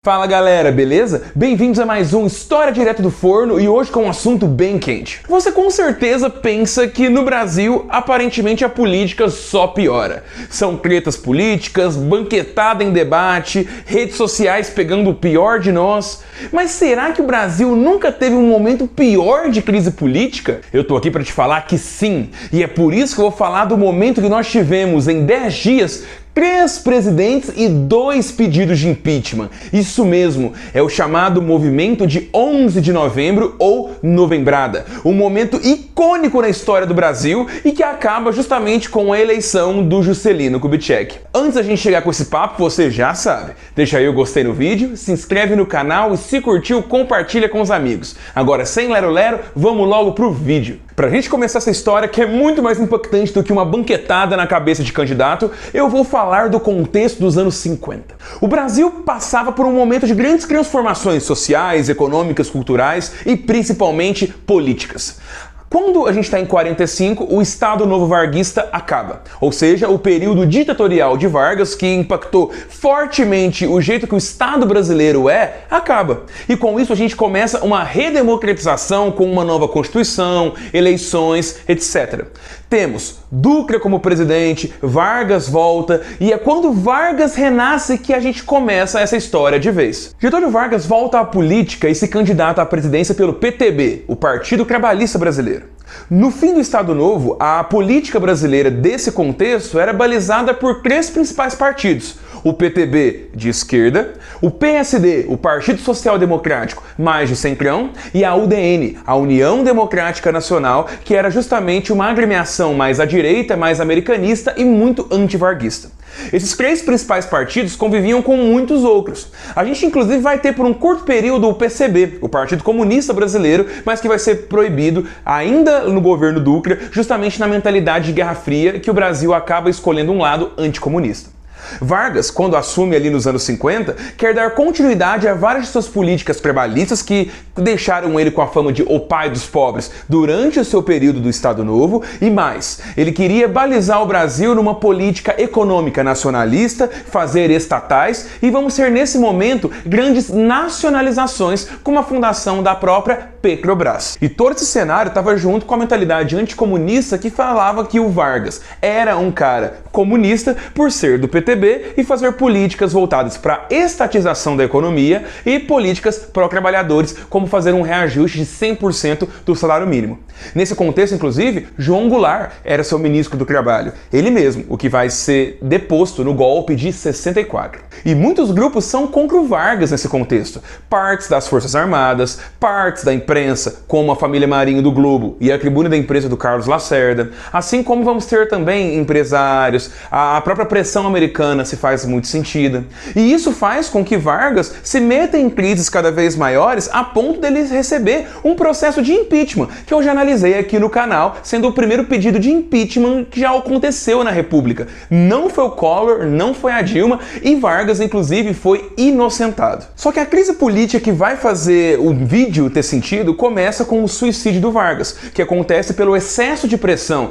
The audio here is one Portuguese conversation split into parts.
Fala galera, beleza? Bem-vindos a mais um História Direto do Forno e hoje com um assunto bem quente. Você com certeza pensa que no Brasil, aparentemente a política só piora. São tretas políticas, banquetada em debate, redes sociais pegando o pior de nós. Mas será que o Brasil nunca teve um momento pior de crise política? Eu tô aqui para te falar que sim, e é por isso que eu vou falar do momento que nós tivemos em 10 dias 3 presidentes e 2 pedidos de impeachment. Isso mesmo, é o chamado movimento de 11 de novembro ou Novembrada. Um momento icônico na história do Brasil e que acaba justamente com a eleição do Juscelino Kubitschek. Antes da gente chegar com esse papo, você já sabe. Deixa aí o gostei no vídeo, se inscreve no canal e se curtiu, compartilha com os amigos. Agora, sem lero-lero, vamos logo pro vídeo. Pra gente começar essa história, que é muito mais impactante do que uma banquetada na cabeça de candidato, eu vou falar do contexto dos anos 50. O Brasil passava por um momento de grandes transformações sociais, econômicas, culturais e principalmente políticas. Quando a gente está em 45, o Estado Novo Varguista acaba, ou seja, o período ditatorial de Vargas, que impactou fortemente o jeito que o Estado brasileiro acaba. E com isso a gente começa uma redemocratização com uma nova Constituição, eleições, etc. Temos Dutra como presidente, Vargas volta, e é quando Vargas renasce que a gente começa essa história de vez. Getúlio Vargas volta à política e se candidata à presidência pelo PTB, o Partido Trabalhista Brasileiro. No fim do Estado Novo, a política brasileira desse contexto era balizada por 3 principais partidos: o PTB de esquerda, o PSD, o Partido Social Democrático, mais de centrão, e a UDN, a União Democrática Nacional, que era justamente uma agremiação mais à direita, mais americanista e muito antivarguista. Esses 3 principais partidos conviviam com muitos outros. A gente inclusive vai ter por um curto período o PCB, o Partido Comunista Brasileiro, mas que vai ser proibido ainda no governo Dutra, justamente na mentalidade de Guerra Fria, que o Brasil acaba escolhendo um lado anticomunista. Vargas, quando assume ali nos anos 50, quer dar continuidade a várias de suas políticas trabalhistas que deixaram ele com a fama de o pai dos pobres durante o seu período do Estado Novo, e mais, ele queria balizar o Brasil numa política econômica nacionalista, fazer estatais, e vamos ter nesse momento grandes nacionalizações como a fundação da própria Petrobras. E todo esse cenário estava junto com a mentalidade anticomunista que falava que o Vargas era um cara comunista por ser do PTB e fazer políticas voltadas para a estatização da economia e políticas pró-trabalhadores, como fazer um reajuste de 100% do salário mínimo. Nesse contexto, inclusive, João Goulart era seu ministro do Trabalho, ele mesmo, o que vai ser deposto no golpe de 64. E muitos grupos são contra o Vargas nesse contexto. Partes das Forças Armadas, partes da imprensa, como a família Marinho do Globo e a tribuna da imprensa do Carlos Lacerda, assim como vamos ter também empresários, a própria pressão americana se faz muito sentido. E isso faz com que Vargas se meta em crises cada vez maiores a ponto dele receber um processo de impeachment, que eu já analisei aqui no canal, sendo o primeiro pedido de impeachment que já aconteceu na República. Não foi o Collor, não foi a Dilma, e Vargas, inclusive, foi inocentado. Só que a crise política que vai fazer o vídeo ter sentido começa com o suicídio do Vargas, que acontece pelo excesso de pressão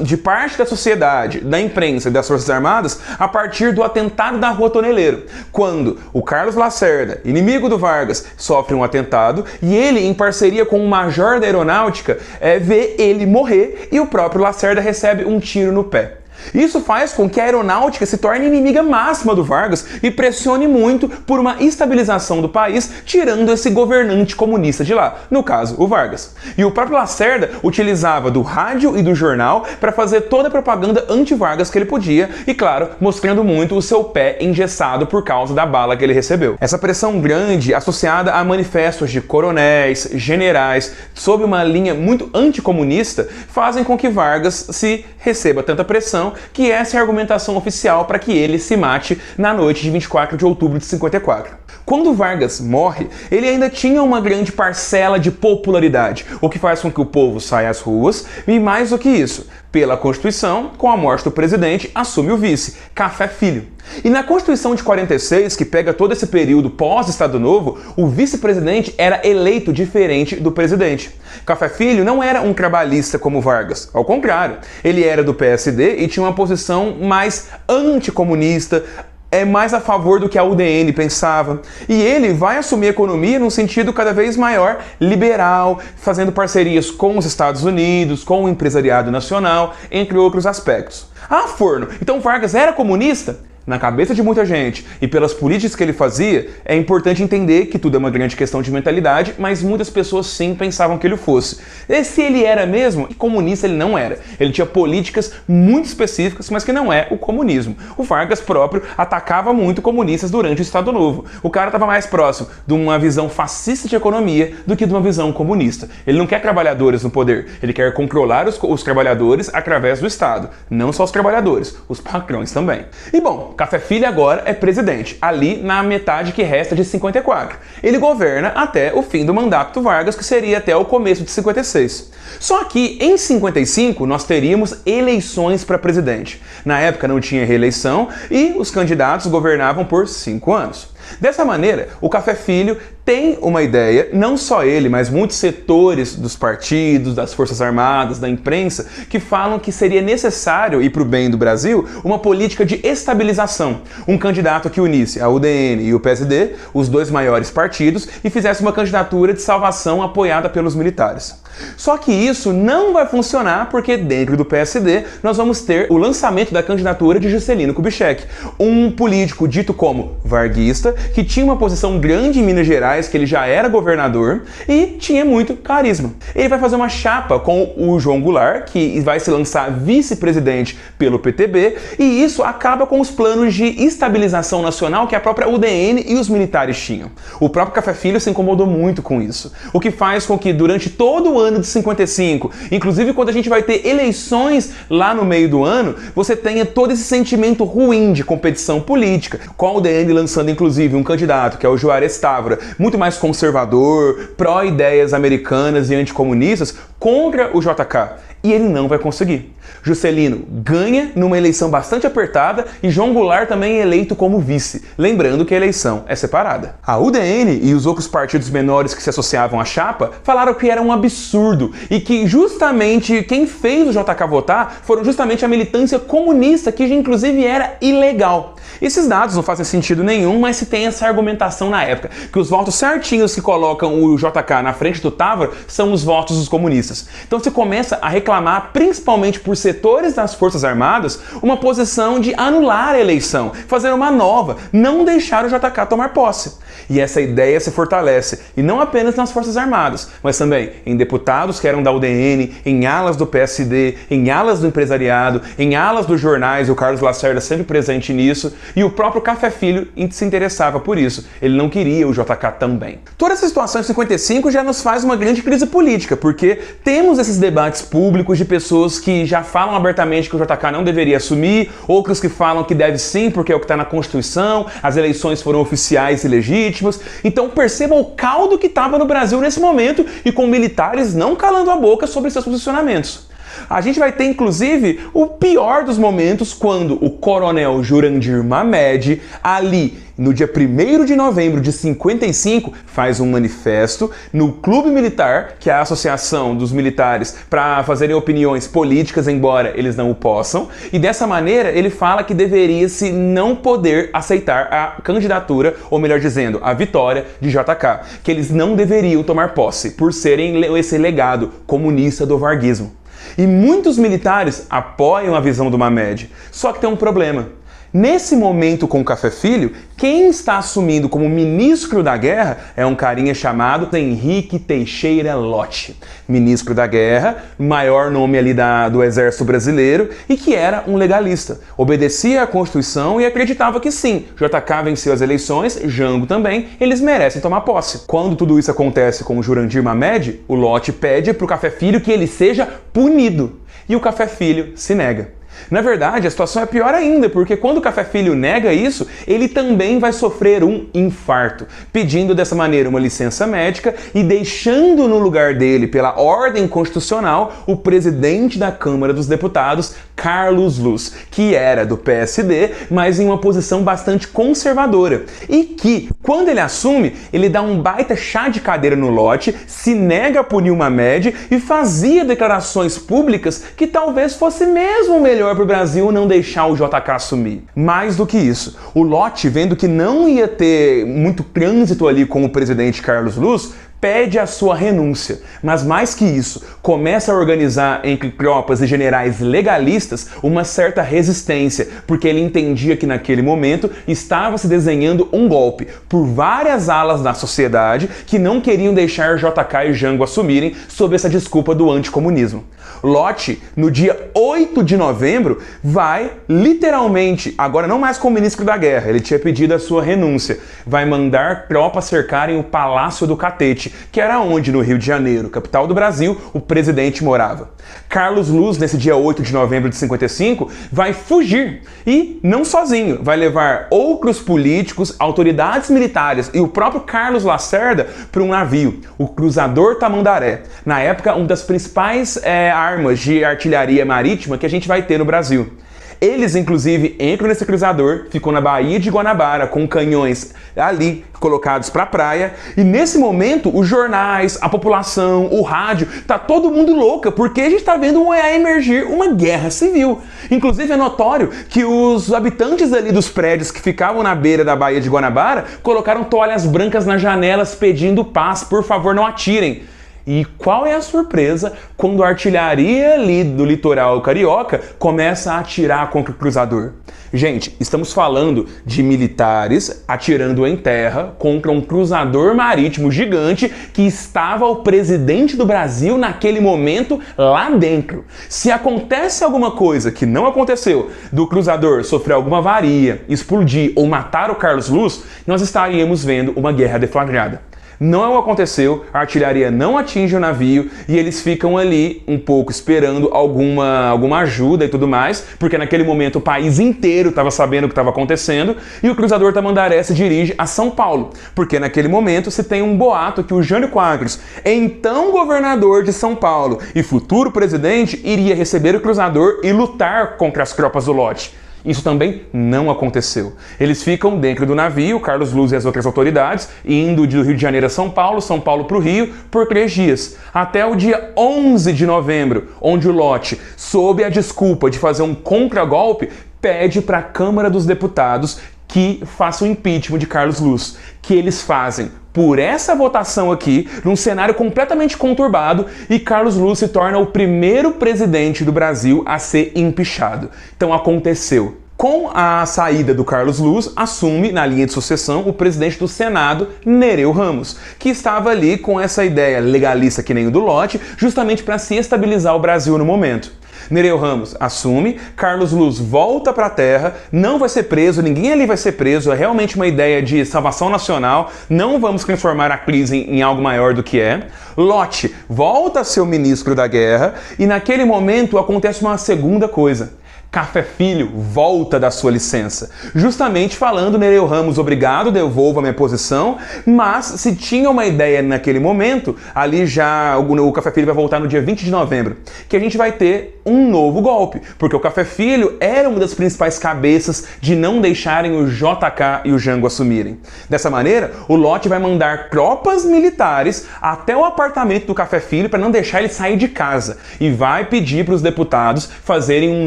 de parte da sociedade, da imprensa e das Forças Armadas a partir do atentado da Rua Toneleiro, quando o Carlos Lacerda, inimigo do Vargas, sofre um atentado e ele, em parceria com o major da aeronáutica, vê ele morrer e o próprio Lacerda recebe um tiro no pé. Isso faz com que a aeronáutica se torne inimiga máxima do Vargas e pressione muito por uma estabilização do país, tirando esse governante comunista de lá, no caso, o Vargas. E o próprio Lacerda utilizava do rádio e do jornal para fazer toda a propaganda anti-Vargas que ele podia e, claro, mostrando muito o seu pé engessado por causa da bala que ele recebeu. Essa pressão grande, associada a manifestos de coronéis, generais, sob uma linha muito anticomunista, fazem com que Vargas se receba tanta pressão que essa é a argumentação oficial para que ele se mate na noite de 24 de outubro de 54. Quando Vargas morre, ele ainda tinha uma grande parcela de popularidade, o que faz com que o povo saia às ruas, e mais do que isso, pela Constituição, com a morte do presidente, assume o vice, Café Filho. E na Constituição de 46, que pega todo esse período pós-Estado Novo, o vice-presidente era eleito diferente do presidente. Café Filho não era um trabalhista como Vargas, ao contrário, ele era do PSD e tinha uma posição mais anticomunista, é mais a favor do que a UDN pensava. E ele vai assumir a economia num sentido cada vez maior liberal, fazendo parcerias com os Estados Unidos, com o empresariado nacional, entre outros aspectos. Ah, Forno, então Vargas era comunista? Na cabeça de muita gente e pelas políticas que ele fazia, é importante entender que tudo é uma grande questão de mentalidade, mas muitas pessoas sim pensavam que ele fosse. E se ele era mesmo, comunista ele não era. Ele tinha políticas muito específicas, mas que não é o comunismo. O Vargas próprio atacava muito comunistas durante o Estado Novo. O cara estava mais próximo de uma visão fascista de economia do que de uma visão comunista. Ele não quer trabalhadores no poder, ele quer controlar os trabalhadores através do Estado. Não só os trabalhadores, os patrões também. E bom, Café Filho agora é presidente, ali na metade que resta de 54. Ele governa até o fim do mandato do Vargas, que seria até o começo de 56. Só que em 55 nós teríamos eleições para presidente. Na época não tinha reeleição e os candidatos governavam por 5 anos. Dessa maneira, o Café Filho tem uma ideia, não só ele, mas muitos setores dos partidos, das Forças Armadas, da imprensa, que falam que seria necessário, e para o bem do Brasil, uma política de estabilização. Um candidato que unisse a UDN e o PSD, os dois maiores partidos, e fizesse uma candidatura de salvação apoiada pelos militares. Só que isso não vai funcionar porque dentro do PSD nós vamos ter o lançamento da candidatura de Juscelino Kubitschek, um político dito como varguista, que tinha uma posição grande em Minas Gerais, que ele já era governador e tinha muito carisma. Ele vai fazer uma chapa com o João Goulart, que vai se lançar vice-presidente pelo PTB, e isso acaba com os planos de estabilização nacional que a própria UDN e os militares tinham. O próprio Café Filho se incomodou muito com isso, o que faz com que durante todo o ano de 55, inclusive quando a gente vai ter eleições lá no meio do ano, você tenha todo esse sentimento ruim de competição política, com a UDN lançando inclusive um candidato, que é o Juarez Távora, muito mais conservador, pró-ideias americanas e anticomunistas, contra o JK. E ele não vai conseguir. Juscelino ganha numa eleição bastante apertada e João Goulart também é eleito como vice, lembrando que a eleição é separada. A UDN e os outros partidos menores que se associavam à chapa falaram que era um absurdo e que justamente quem fez o JK votar foram justamente a militância comunista, que inclusive era ilegal. Esses dados não fazem sentido nenhum, mas se tem essa argumentação na época, que os votos certinhos que colocam o JK na frente do Távora são os votos dos comunistas. Então se começa a reclamar, principalmente por setores das Forças Armadas, uma posição de anular a eleição, fazer uma nova, não deixar o JK tomar posse. E essa ideia se fortalece, e não apenas nas Forças Armadas, mas também em deputados que eram da UDN, em alas do PSD, em alas do empresariado, em alas dos jornais, e o Carlos Lacerda sempre presente nisso, e o próprio Café Filho se interessava por isso. Ele não queria o JK também. Toda essa situação em 55 já nos faz uma grande crise política, porque temos esses debates públicos de pessoas que já falam abertamente que o JK não deveria assumir, outros que falam que deve sim porque é o que está na Constituição, as eleições foram oficiais e legítimas. Então percebam o caldo que estava no Brasil nesse momento e com militares não calando a boca sobre seus posicionamentos. A gente vai ter, inclusive, o pior dos momentos quando o coronel Jurandir Mamed, ali no dia 1º de novembro de 55, faz um manifesto no Clube Militar, que é a associação dos militares para fazerem opiniões políticas, embora eles não o possam, e dessa maneira ele fala que deveria-se não poder aceitar a candidatura, ou melhor dizendo, a vitória de JK, que eles não deveriam tomar posse por serem esse legado comunista do varguismo. E muitos militares apoiam a visão do Mamed, só que tem um problema. Nesse momento com o Café Filho, quem está assumindo como ministro da guerra é um carinha chamado Henrique Teixeira Lott. Ministro da guerra, maior nome ali do exército brasileiro e que era um legalista. Obedecia à Constituição e acreditava que sim, JK venceu as eleições, Jango também, eles merecem tomar posse. Quando tudo isso acontece com o Jurandir Mamed, o Lott pede para o Café Filho que ele seja punido. E o Café Filho se nega. Na verdade, a situação é pior ainda, porque quando o Café Filho nega isso, ele também vai sofrer um infarto, pedindo dessa maneira uma licença médica e deixando no lugar dele, pela ordem constitucional, o presidente da Câmara dos Deputados, Carlos Luz, que era do PSD, mas em uma posição bastante conservadora. E que, quando ele assume, ele dá um baita chá de cadeira no Lott, se nega a punir o Mamed e fazia declarações públicas que talvez fosse mesmo melhor melhor para o Brasil não deixar o JK assumir. Mais do que isso, o Lott, vendo que não ia ter muito trânsito ali com o presidente Carlos Luz, pede a sua renúncia, mas mais que isso, começa a organizar entre tropas e generais legalistas uma certa resistência, porque ele entendia que naquele momento estava se desenhando um golpe por várias alas da sociedade que não queriam deixar JK e Jango assumirem sob essa desculpa do anticomunismo. Lott, no dia 8 de novembro, vai literalmente, agora não mais como ministro da guerra, ele tinha pedido a sua renúncia, vai mandar tropas cercarem o Palácio do Catete, que era onde, no Rio de Janeiro, capital do Brasil, o presidente morava. Carlos Luz, nesse dia 8 de novembro de 55, vai fugir, e não sozinho, vai levar outros políticos, autoridades militares e o próprio Carlos Lacerda para um navio, o Cruzador Tamandaré, na época uma das principais armas de artilharia marítima que a gente vai ter no Brasil. Eles, inclusive, entram nesse cruzador, ficam na Baía de Guanabara com canhões ali colocados para a praia, e nesse momento os jornais, a população, o rádio, tá todo mundo louca, porque a gente tá vendo emergir uma guerra civil. Inclusive é notório que os habitantes ali dos prédios que ficavam na beira da Baía de Guanabara colocaram toalhas brancas nas janelas pedindo paz, por favor não atirem. E qual é a surpresa quando a artilharia ali do litoral carioca começa a atirar contra o cruzador? Gente, estamos falando de militares atirando em terra contra um cruzador marítimo gigante que estava o presidente do Brasil naquele momento lá dentro. Se acontece alguma coisa que não aconteceu, do cruzador sofrer alguma avaria, explodir ou matar o Carlos Luz, nós estaríamos vendo uma guerra deflagrada. Não aconteceu, a artilharia não atinge o navio e eles ficam ali um pouco esperando alguma ajuda e tudo mais, porque naquele momento o país inteiro estava sabendo o que estava acontecendo e o Cruzador Tamandaré se dirige a São Paulo, porque naquele momento se tem um boato que o Jânio Quadros, então governador de São Paulo e futuro presidente, iria receber o Cruzador e lutar contra as tropas do Lott. Isso também não aconteceu. Eles ficam dentro do navio, Carlos Luz e as outras autoridades, indo do Rio de Janeiro a São Paulo para o Rio, por 3 dias. Até o dia 11 de novembro, onde o Lott, sob a desculpa de fazer um contragolpe, pede para a Câmara dos Deputados que faça o impeachment de Carlos Luz, que eles fazem por essa votação aqui, num cenário completamente conturbado, e Carlos Luz se torna o primeiro presidente do Brasil a ser empichado. Então aconteceu. Com a saída do Carlos Luz, assume na linha de sucessão o presidente do Senado, Nereu Ramos, que estava ali com essa ideia legalista que nem o do Lott, justamente para se estabilizar o Brasil no momento. Nereu Ramos assume, Carlos Luz volta para a terra, não vai ser preso, ninguém ali vai ser preso, é realmente uma ideia de salvação nacional, não vamos transformar a crise em algo maior do que é. Lott volta a ser o ministro da guerra e naquele momento acontece uma segunda coisa. Café Filho volta da sua licença, justamente falando, Nereu Ramos, obrigado, devolvo a minha posição, mas se tinha uma ideia naquele momento, ali já o Café Filho vai voltar no dia 20 de novembro, que a gente vai ter um novo golpe, porque o Café Filho era uma das principais cabeças de não deixarem o JK e o Jango assumirem. Dessa maneira, o Lott vai mandar tropas militares até o apartamento do Café Filho para não deixar ele sair de casa, e vai pedir para os deputados fazerem um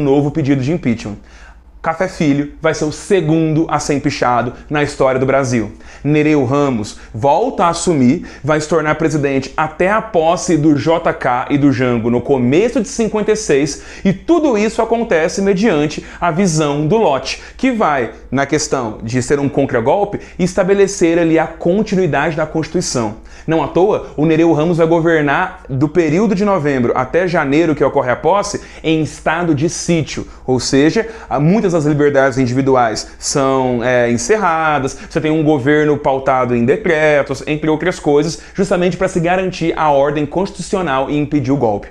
novo pedido de impeachment. Café Filho vai ser o segundo a ser empichado na história do Brasil. Nereu Ramos volta a assumir, vai se tornar presidente até a posse do JK e do Jango no começo de 56, e tudo isso acontece mediante a visão do Lott, que vai, na questão de ser um contragolpe, estabelecer ali a continuidade da Constituição. Não à toa, o Nereu Ramos vai governar do período de novembro até janeiro, que ocorre a posse, em estado de sítio, ou seja, muitas das liberdades individuais são encerradas, você tem um governo pautado em decretos, entre outras coisas, justamente para se garantir a ordem constitucional e impedir o golpe.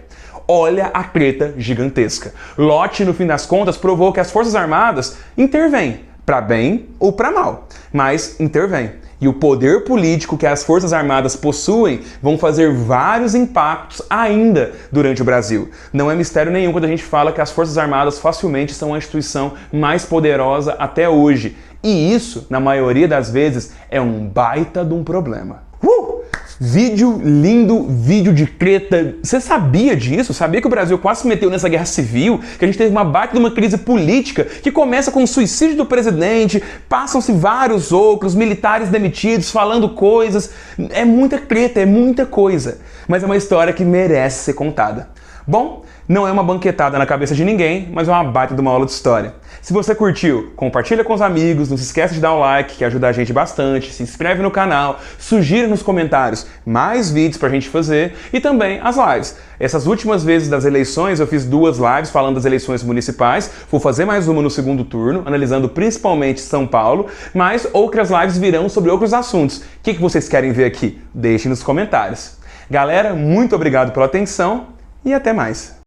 Olha a treta gigantesca. Lott, no fim das contas, provou que as Forças Armadas intervêm, para bem ou para mal, mas intervêm. E o poder político que as Forças Armadas possuem vão fazer vários impactos ainda durante o Brasil. Não é mistério nenhum quando a gente fala que as Forças Armadas facilmente são a instituição mais poderosa até hoje. E isso, na maioria das vezes, é um baita de um problema. Vídeo lindo, vídeo de treta. Você sabia disso? Sabia que o Brasil quase se meteu nessa guerra civil? Que a gente teve uma baita de uma crise política que começa com o suicídio do presidente, passam-se vários outros, militares demitidos, falando coisas. É muita treta, é muita coisa. Mas é uma história que merece ser contada. Bom, não é uma banquetada na cabeça de ninguém, mas é uma baita de uma aula de história. Se você curtiu, compartilha com os amigos, não se esqueça de dar um like, que ajuda a gente bastante, se inscreve no canal, sugira nos comentários mais vídeos pra gente fazer e também as lives. Essas últimas vezes das eleições eu fiz 2 lives falando das eleições municipais, vou fazer mais uma no segundo turno, analisando principalmente São Paulo, mas outras lives virão sobre outros assuntos. O que vocês querem ver aqui? Deixem nos comentários. Galera, muito obrigado pela atenção e até mais.